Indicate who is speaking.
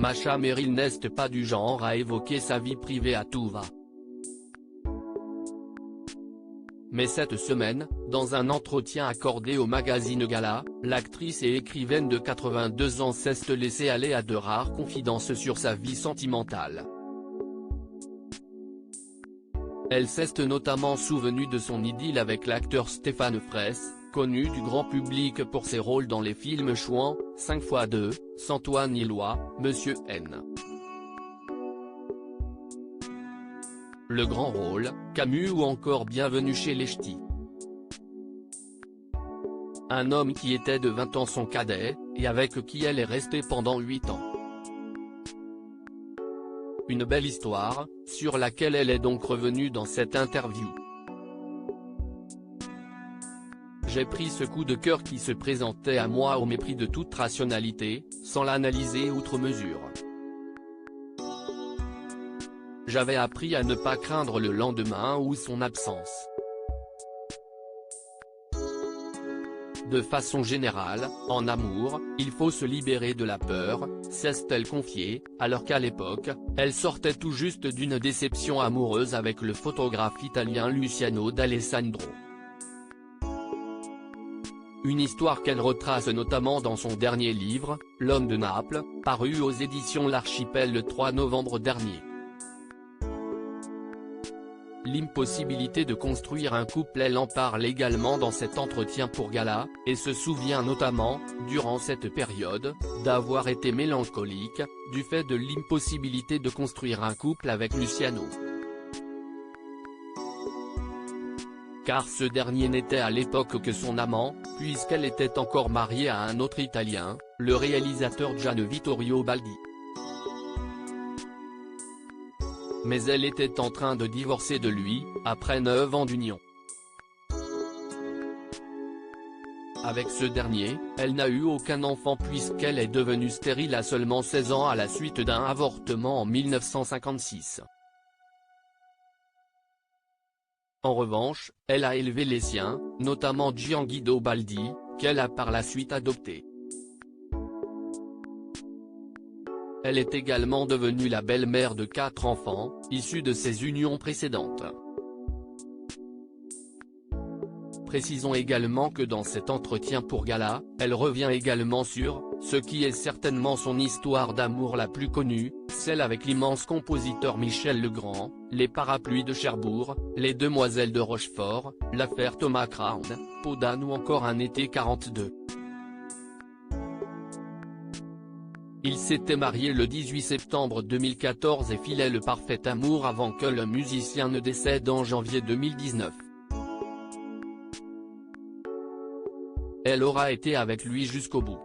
Speaker 1: Masha Merrill n'est pas du genre à évoquer sa vie privée à tout va. Mais cette semaine, dans un entretien accordé au magazine Gala, l'actrice et écrivaine de 82 ans s'est laissée aller à de rares confidences sur sa vie sentimentale. Elle s'est notamment souvenue de son idylle avec l'acteur Stéphane Fraisse, connu du grand public pour ses rôles dans les films Chouan, 5x2, Sans toi ni loi, Monsieur N. Le Grand Rôle, Camus ou encore Bienvenue chez les Ch'tis. Un homme qui était de 20 ans son cadet, et avec qui elle est restée pendant 8 ans. Une belle histoire, sur laquelle elle est donc revenue dans cette interview. J'ai pris ce coup de cœur qui se présentait à moi au mépris de toute rationalité, sans l'analyser outre mesure. J'avais appris à ne pas craindre le lendemain ou son absence. De façon générale, en amour, il faut se libérer de la peur, s'est-elle confiée, alors qu'à l'époque, elle sortait tout juste d'une déception amoureuse avec le photographe italien Luciano d'Alessandro. Une histoire qu'elle retrace notamment dans son dernier livre, L'homme de Naples, paru aux éditions L'Archipel le 3 novembre dernier. L'impossibilité de construire un couple, elle en parle également dans cet entretien pour Gala, et se souvient notamment, durant cette période, d'avoir été mélancolique, du fait de l'impossibilité de construire un couple avec Luciano. Car ce dernier n'était à l'époque que son amant, puisqu'elle était encore mariée à un autre Italien, le réalisateur Gian Vittorio Baldi. Mais elle était en train de divorcer de lui, après 9 ans d'union. Avec ce dernier, elle n'a eu aucun enfant puisqu'elle est devenue stérile à seulement 16 ans à la suite d'un avortement en 1956. En revanche, elle a élevé les siens, notamment Gianguido Baldi, qu'elle a par la suite adopté. Elle est également devenue la belle-mère de 4 enfants, issus de ses unions précédentes. Précisons également que dans cet entretien pour Gala, elle revient également sur ce qui est certainement son histoire d'amour la plus connue, celle avec l'immense compositeur Michel Legrand, les parapluies de Cherbourg, les demoiselles de Rochefort, l'affaire Thomas Crown, Peau d'âne ou encore Un été 42. Ils s'étaient mariés le 18 septembre 2014 et filaient le parfait amour avant que le musicien ne décède en janvier 2019. Elle aura été avec lui jusqu'au bout.